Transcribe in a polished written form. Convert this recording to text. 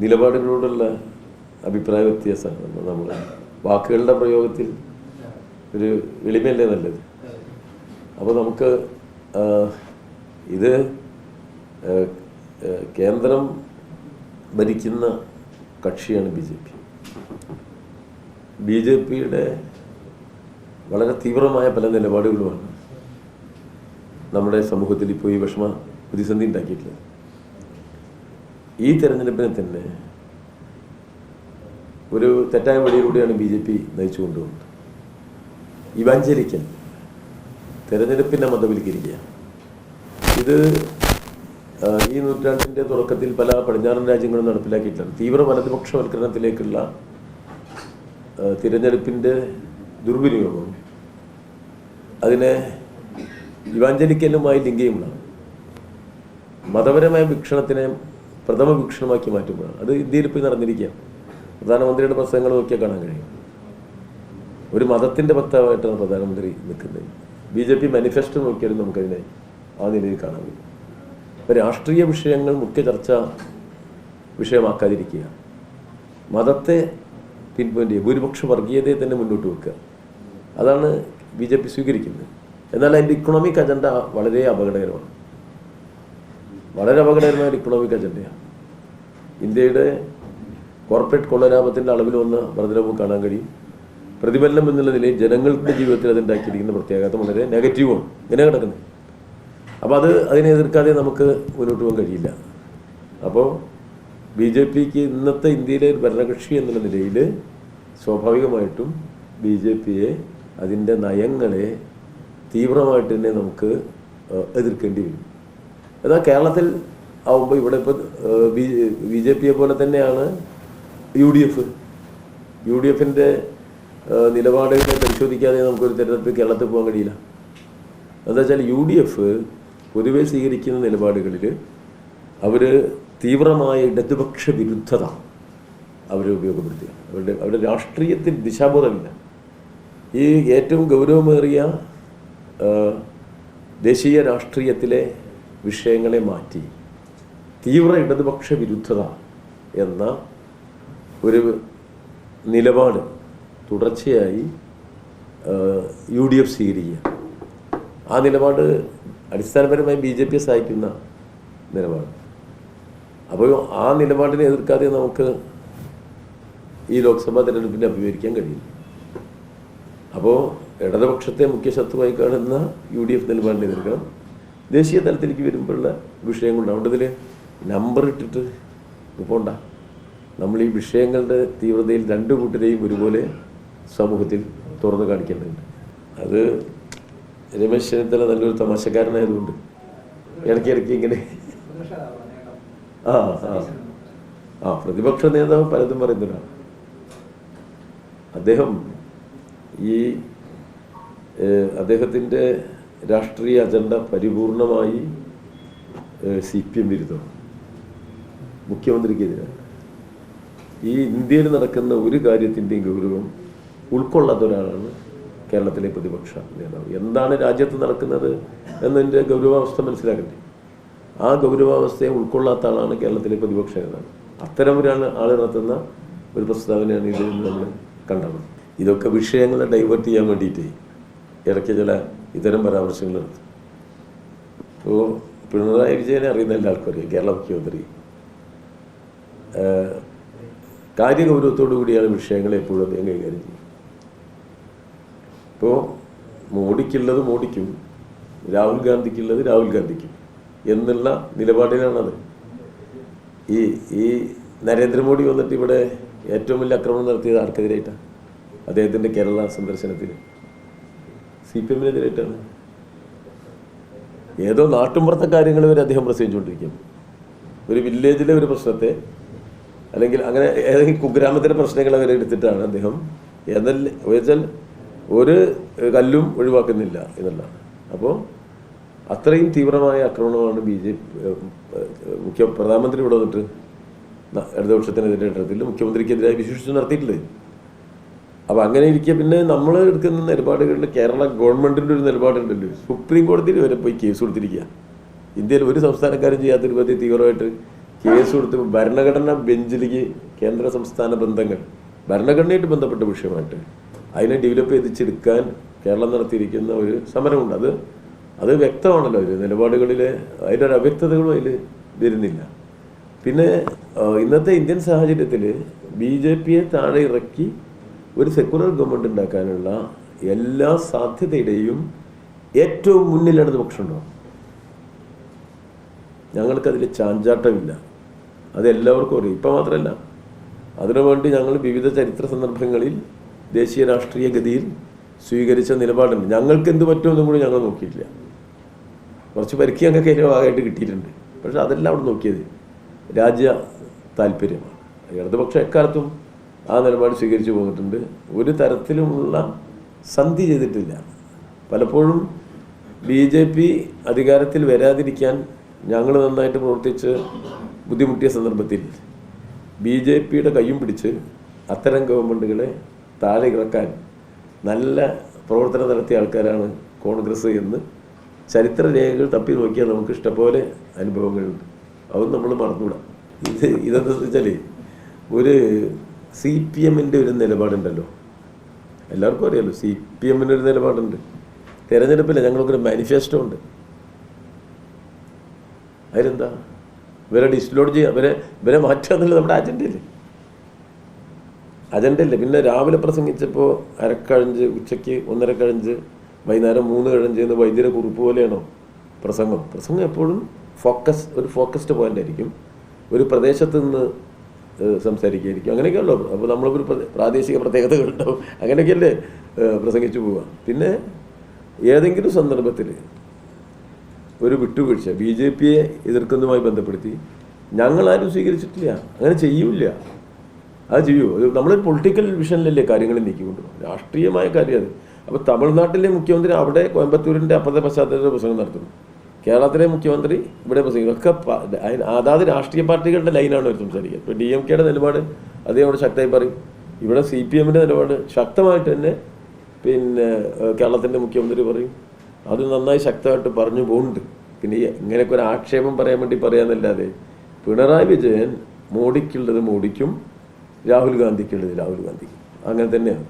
നിലപാടുകളോടുള്ള അഭിപ്രായ വ്യത്യാസമാണ്. നമ്മൾ വാക്കുകളുടെ പ്രയോഗത്തിൽ ഒരു എളിമയല്ലേ നല്ലത്. അപ്പോൾ നമുക്ക് ഇത് കേന്ദ്രം ഭരിക്കുന്ന കക്ഷിയാണ് ബി ജെ പിയുടെ വളരെ തീവ്രമായ പല നിലപാടുകളുമാണ് നമ്മുടെ സമൂഹത്തിൽ ഇപ്പോൾ ഈ പ്രതിസന്ധി ഉണ്ടാക്കിയിട്ടുള്ളത്. ഈ തെരഞ്ഞെടുപ്പിനെ തന്നെ ഒരു തെറ്റായ വഴിയിലൂടെയാണ് BJP നയിച്ചു കൊണ്ടുപോകുന്നത്. ഇവാഞ്ചലിക്കൽ തെരഞ്ഞെടുപ്പിനെ മതവൽക്കരിക്കുക. ഇത് ഈ നൂറ്റാണ്ടിൻ്റെ തുടക്കത്തിൽ പല പടിഞ്ഞാറൻ രാജ്യങ്ങളും നടപ്പിലാക്കിയിട്ടാണ്. തീവ്ര വലതുപക്ഷവൽക്കരണത്തിലേക്കുള്ള തിരഞ്ഞെടുപ്പിൻ്റെ ദുർവിനിയോഗം അതിനെ ഇവാഞ്ചലിക്കലുമായി ലിങ്ക് ചെയ്യുമ്പോഴാണ്, മതപരമായ വീക്ഷണത്തിനെ പ്രഥമ വീക്ഷണമാക്കി മാറ്റുമ്പോഴാണ്. അത് ഇന്ത്യയിൽ ഇപ്പോൾ നടന്നിരിക്കുകയാണ്. പ്രധാനമന്ത്രിയുടെ പ്രസംഗങ്ങൾ നോക്കിയാൽ കാണാൻ കഴിയും. ഒരു മതത്തിൻ്റെ വക്താവായിട്ടാണ് പ്രധാനമന്ത്രി നിൽക്കുന്നത്. BJP മാനിഫെസ്റ്റോ നോക്കിയാലും നമുക്കതിനെ ആ നിലയിൽ കാണാൻ കഴിയും. അപ്പോൾ രാഷ്ട്രീയ വിഷയങ്ങൾ മുഖ്യ ചർച്ചാ വിഷയമാക്കാതിരിക്കുക, മതത്തെ പിൻപോയിൻ്റ് ചെയ്യുക, ഭൂരിപക്ഷ വർഗീയതയെ തന്നെ മുന്നോട്ട് വെക്കുക, അതാണ് BJP സ്വീകരിക്കുന്നത്. എന്നാൽ അതിൻ്റെ ഇക്കണോമിക് അജണ്ട വളരെ അപകടകരമാണ്. വളരെ അപകടകരമായ ഒരു ഇക്കണോമിക് അജണ്ടയാണ്. ഇന്ത്യയുടെ കോർപ്പറേറ്റ് കൊള്ളലാഭത്തിൻ്റെ അളവിൽ വന്ന വർധനവ് കാണാൻ കഴിയും. പ്രതിഫലനം എന്നുള്ള നിലയിൽ ജനങ്ങളുടെ ജീവിതത്തിൽ അതുണ്ടാക്കിയിരിക്കുന്ന പ്രത്യാഘാതം വളരെ നെഗറ്റീവാണ്. ഇങ്ങനെ കിടക്കുന്നത്. അപ്പോൾ അതിനെ എതിർക്കാതെ നമുക്ക് മുന്നോട്ട് പോകാൻ കഴിയില്ല. അപ്പോൾ BJPക്ക് ഇന്നത്തെ ഇന്ത്യയിലെ ഭരണകക്ഷി എന്നുള്ള നിലയിൽ സ്വാഭാവികമായിട്ടും BJPയെ അതിൻ്റെ നയങ്ങളെ തീവ്രമായിട്ട് തന്നെ നമുക്ക് എതിർക്കേണ്ടി വരും. എന്നാൽ കേരളത്തിൽ ആവുമ്പോൾ ഇവിടെ ഇപ്പോൾ BJPയെ പോലെ തന്നെയാണ് UDF-ൻ്റെ നിലപാടുകളെ പരിശോധിക്കാതെ നമുക്കൊരു തെരഞ്ഞെടുപ്പ് കേരളത്തിൽ പോകാൻ കഴിയില്ല. എന്താ വെച്ചാൽ UDF പൊതുവെ സ്വീകരിക്കുന്ന നിലപാടുകളിൽ അവർ തീവ്രമായ ഇടതുപക്ഷ വിരുദ്ധത അവർ ഉപയോഗപ്പെടുത്തുക. അവരുടെ രാഷ്ട്രീയത്തിൽ ദിശാബോധമില്ല. ഈ ഏറ്റവും ഗൗരവമേറിയ ദേശീയ രാഷ്ട്രീയത്തിലെ വിഷയങ്ങളെ മാറ്റി തീവ്ര ഇടതുപക്ഷ വിരുദ്ധത എന്ന ഒരു നിലപാട് തുടർച്ചയായി UDF സ്വീകരിക്കുക. ആ നിലപാട് അടിസ്ഥാനപരമായി BJPയെ സഹായിക്കുന്ന നിലപാട്. അപ്പോൾ ആ നിലപാടിനെ എതിർക്കാതെ നമുക്ക് ഈ ലോക്സഭാ തെരഞ്ഞെടുപ്പിനെ അഭിമുഖീകരിക്കാൻ കഴിയും. അപ്പോൾ ഇടതുപക്ഷത്തെ മുഖ്യ ശത്രുവായി കാണുന്ന UDF നിലപാടിനെ എതിർക്കണം. ദേശീയ തലത്തിലേക്ക് വരുമ്പോഴുള്ള വിഷയങ്ങളുണ്ട്. അവിടെ ഇതിൽ നമ്പർ ഇട്ടിട്ട് പോണ്ട. നമ്മൾ ഈ വിഷയങ്ങളുടെ തീവ്രതയിൽ രണ്ടു കൂട്ടരെയും ഒരുപോലെ സമൂഹത്തിൽ തുറന്നു കാണിക്കേണ്ടതുണ്ട്. അത് രമേശ് ചെന്നിത്തല നല്ലൊരു തമാശക്കാരനായതുകൊണ്ട് ഇടയ്ക്കിടയ്ക്ക് ഇങ്ങനെ പ്രതിപക്ഷ നേതാവ് പലതും പറയുന്നവരാണ് അദ്ദേഹം. അദ്ദേഹത്തിൻ്റെ രാഷ്ട്രീയ അജണ്ട പരിപൂർണമായി CPM വിരുദ്ധമാണ്, മുഖ്യമന്ത്രിക്കെതിരാണ്. ഈ ഇന്ത്യയിൽ നടക്കുന്ന ഒരു കാര്യത്തിൻ്റെയും ഗൗരവം ഉൾക്കൊള്ളാത്ത ഒരാളാണ് കേരളത്തിലെ പ്രതിപക്ഷ നേതാവ്. എന്താണ് രാജ്യത്ത് നടക്കുന്നത് എന്നതിൻ്റെ ഗൗരവാവസ്ഥ മനസ്സിലാക്കണ്ടേ? ആ ഗൗരവാവസ്ഥയെ ഉൾക്കൊള്ളാത്ത ആളാണ് കേരളത്തിലെ പ്രതിപക്ഷ നേതാവ്. അത്തരം ആൾ നടത്തുന്ന ഒരു പ്രസ്താവനയാണ് ഇതിൽ നമ്മൾ കണ്ടത്. ഇതൊക്കെ വിഷയങ്ങളെ ഡൈവേർട്ട് ചെയ്യാൻ വേണ്ടിയിട്ട് ഇടയ്ക്ക് ചില ഇത്തരം പരാമർശങ്ങൾ നടത്തും. അപ്പോൾ പിണറായി വിജയനെ അറിയുന്ന എല്ലാ ആൾക്കും അറിയാം. കേരള മുഖ്യമന്ത്രി കാര്യഗൗരവത്തോടു കൂടിയാണ് വിഷയങ്ങളെ എപ്പോഴും അദ്ദേഹം കൈകാര്യം ചെയ്യും. ഇപ്പോൾ മോഡിക്കുള്ളത് മോഡിക്കും, രാഹുൽ ഗാന്ധിക്കുള്ളത് രാഹുൽ ഗാന്ധിക്കും എന്നുള്ള നിലപാടിലാണത്. ഈ നരേന്ദ്രമോദി വന്നിട്ട് ഇവിടെ ഏറ്റവും വലിയ ആക്രമണം നടത്തിയത് ആർക്കെതിരായിട്ടാണ്? അദ്ദേഹത്തിൻ്റെ കേരള സന്ദർശനത്തിൽ CPM-നെതിരായിട്ടാണ്. ഏതോ നാട്ടുമ്പുറത്തെ കാര്യങ്ങൾ വരെ അദ്ദേഹം പ്രസംഗിച്ചുകൊണ്ടിരിക്കും. ഒരു വില്ലേജിലെ ഒരു പ്രശ്നത്തെ അല്ലെങ്കിൽ അങ്ങനെ ഏതെങ്കിലും കുഗ്രാമത്തിൻ്റെ പ്രശ്നങ്ങളെ വരെ എടുത്തിട്ടാണ് അദ്ദേഹം വെച്ചാൽ ഒരു കല്ലും ഒഴിവാക്കുന്നില്ല എന്നുള്ളതാണ്. അപ്പോൾ അത്രയും തീവ്രമായ ആക്രമണമാണ് പ്രധാനമന്ത്രി ഇവിടെ വന്നിട്ട് ഇടതുപക്ഷത്തിനെതിരെ ഇടത്തിൽ മുഖ്യമന്ത്രിക്കെതിരായി വിശേഷിച്ച് നടത്തിയിട്ടുള്ളത്. അപ്പോൾ അങ്ങനെ ഇരിക്കുക. പിന്നെ നമ്മൾ എടുക്കുന്ന നിലപാടുകളിൽ കേരള ഗവൺമെൻറ്റിൻ്റെ ഒരു നിലപാടുണ്ടല്ലോ, സുപ്രീം കോടതിയിൽ വരെ പോയി കേസ് കൊടുത്തിരിക്കുക. ഇന്ത്യയിൽ ഒരു സംസ്ഥാനക്കാരും ചെയ്യാത്തൊരു പതി തീവ്രമായിട്ട് കേസ് കൊടുത്ത് ഭരണഘടനാ ബെഞ്ചിലേക്ക് കേന്ദ്ര സംസ്ഥാന ബന്ധങ്ങൾ ഭരണഘടനയായിട്ട് ബന്ധപ്പെട്ട വിഷയമായിട്ട് അതിനെ ഡെവലപ്പ് ചെയ്തിച്ചെടുക്കാൻ കേരളം നടത്തിയിരിക്കുന്ന ഒരു സമരമുണ്ട്. അത് വ്യക്തമാണല്ലോ. ഒരു നിലപാടുകളിൽ അതിൻ്റെ ഒരു അവ്യക്തതകളും അതിൽ വരുന്നില്ല. പിന്നെ ഇന്നത്തെ ഇന്ത്യൻ സാഹചര്യത്തിൽ BJP-യെ താഴെ ഇറക്കി ഒരു സെക്കുലർ ഗവൺമെൻറ് ഉണ്ടാക്കാനുള്ള എല്ലാ സാധ്യതയുടെയും ഏറ്റവും മുന്നിൽ ഇടതുപക്ഷമുണ്ടോ? ഞങ്ങൾക്കതിൽ ചാഞ്ചാട്ടമില്ല. അതെല്ലാവർക്കും അറിയാം. ഇപ്പം മാത്രമല്ല, അതിനുവേണ്ടി ഞങ്ങൾ വിവിധ ചരിത്ര സന്ദർഭങ്ങളിൽ ദേശീയ രാഷ്ട്രീയ ഗതിയിൽ സ്വീകരിച്ച നിലപാടുണ്ട്. ഞങ്ങൾക്ക് എന്ത് പറ്റുമെന്നും കൂടി ഞങ്ങൾ നോക്കിയിട്ടില്ല. കുറച്ച് പരിക്ക് ഞങ്ങൾക്ക് അതിൻ്റെ ഭാഗമായിട്ട് കിട്ടിയിട്ടുണ്ട്. പക്ഷെ അതെല്ലാം അവിടെ നോക്കിയത് രാജ്യ താല്പര്യമാണ്. ഇടതുപക്ഷം എക്കാലത്തും ആ നിലപാട് സ്വീകരിച്ചു പോന്നിട്ടുണ്ട്. ഒരു തരത്തിലുമുള്ള സന്ധി ചെയ്തിട്ടില്ല. പലപ്പോഴും BJP അധികാരത്തിൽ വരാതിരിക്കാൻ ഞങ്ങൾ നന്നായിട്ട് പ്രവർത്തിച്ച് ബുദ്ധിമുട്ടിയ സന്ദർഭത്തിൽ BJP-യുടെ കയ്യും പിടിച്ച് അത്തരം ഗവൺമെൻറ്റുകളെ താഴെ ഇറക്കാൻ നല്ല പ്രവർത്തനം നടത്തിയ ആൾക്കാരാണ് കോൺഗ്രസ് എന്ന് ചരിത്ര രേഖകൾ തപ്പി നോക്കിയാൽ നമുക്ക് ഇഷ്ടംപോലെ അനുഭവങ്ങളുണ്ട്. അതൊന്നും നമ്മൾ മറന്നുകൂടാ. ഇതെന്താണെന്ന് വെച്ചാൽ ഒരു CPM-ൻ്റെ ഒരു നിലപാടുണ്ടല്ലോ, എല്ലാവർക്കും അറിയാമല്ലോ. CPM-ൻ്റെ ഒരു നിലപാടുണ്ട്. തിരഞ്ഞെടുപ്പില്ല, ഞങ്ങൾക്കൊരു മാനിഫെസ്റ്റോ ഉണ്ട്. അതിലെന്താ ഇവരെ ഡിസ്ലോഡ് ചെയ്യുക, ഇവരെ മാറ്റുക എന്നുള്ളത് നമ്മുടെ അജണ്ടയില്ലേ. പിന്നെ രാവിലെ പ്രസംഗിച്ചപ്പോൾ അരക്കഴഞ്ച്, ഉച്ചയ്ക്ക് 1.5 കഴഞ്ച്, വൈകുന്നേരം 3 കഴഞ്ച് എന്ന് വൈദ്യുത കുറിപ്പ് പോലെയാണോ പ്രസംഗം? എപ്പോഴും ഒരു ഫോക്കസ്ഡ് പോയിന്റ് ആയിരിക്കും. ഒരു പ്രദേശത്ത് നിന്ന് സംസാരിക്കുകയായിരിക്കും. അങ്ങനെയൊക്കെയല്ലോ. അപ്പോൾ നമ്മളൊരു പ്രാദേശിക പ്രത്യേകതകളുണ്ടാവും. അങ്ങനെയൊക്കെയല്ലേ പ്രസംഗിച്ചു പോവുക. പിന്നെ ഏതെങ്കിലും സന്ദർഭത്തിൽ ഒരു വിട്ടുവീഴ്ച BJP-യെ എതിർക്കുന്നതുമായി ബന്ധപ്പെടുത്തി ഞങ്ങളാരും സ്വീകരിച്ചിട്ടില്ല. അങ്ങനെ ചെയ്യൂല. അത് ചെയ്യൂ. നമ്മളൊരു പൊളിറ്റിക്കൽ വിഷനിലല്ലേ കാര്യങ്ങൾ നീക്കിക്കൊണ്ടുപോകും. രാഷ്ട്രീയമായ കാര്യം അത്. അപ്പോൾ തമിഴ്നാട്ടിലെ മുഖ്യമന്ത്രി അവിടെ കോയമ്പത്തൂരിൻ്റെ അപ്പുറത്തെ പശ്ചാത്തലത്തിൽ പ്രസംഗം നടത്തുന്നു. കേരളത്തിലെ മുഖ്യമന്ത്രി ഇവിടെ പ്രസംഗിക്കും. ഒക്കെ അതാത് രാഷ്ട്രീയ പാർട്ടികളുടെ ലൈനാണ് അവർ സംസാരിക്കുക. ഇപ്പോൾ DMK-യുടെ നിലപാട് അതേ അവിടെ ശക്തമായി പറയും. ഇവിടെ CPM-ൻ്റെ നിലപാട് ശക്തമായിട്ട് തന്നെ പിന്നെ കേരളത്തിൻ്റെ മുഖ്യമന്ത്രി പറയും. അത് നന്നായി ശക്തമായിട്ട് പറഞ്ഞു പോകുന്നുണ്ട്. പിന്നെ ഇങ്ങനെയൊക്കെ ഒരു ആക്ഷേപം പറയാൻ വേണ്ടി പറയാമെന്നല്ലാതെ പിണറായി വിജയൻ മോഡിക്കുള്ളത് മോഡിക്കും, രാഹുൽ ഗാന്ധിക്കുള്ളത് രാഹുൽ ഗാന്ധിക്കും. അങ്ങനെ തന്നെയാണ്.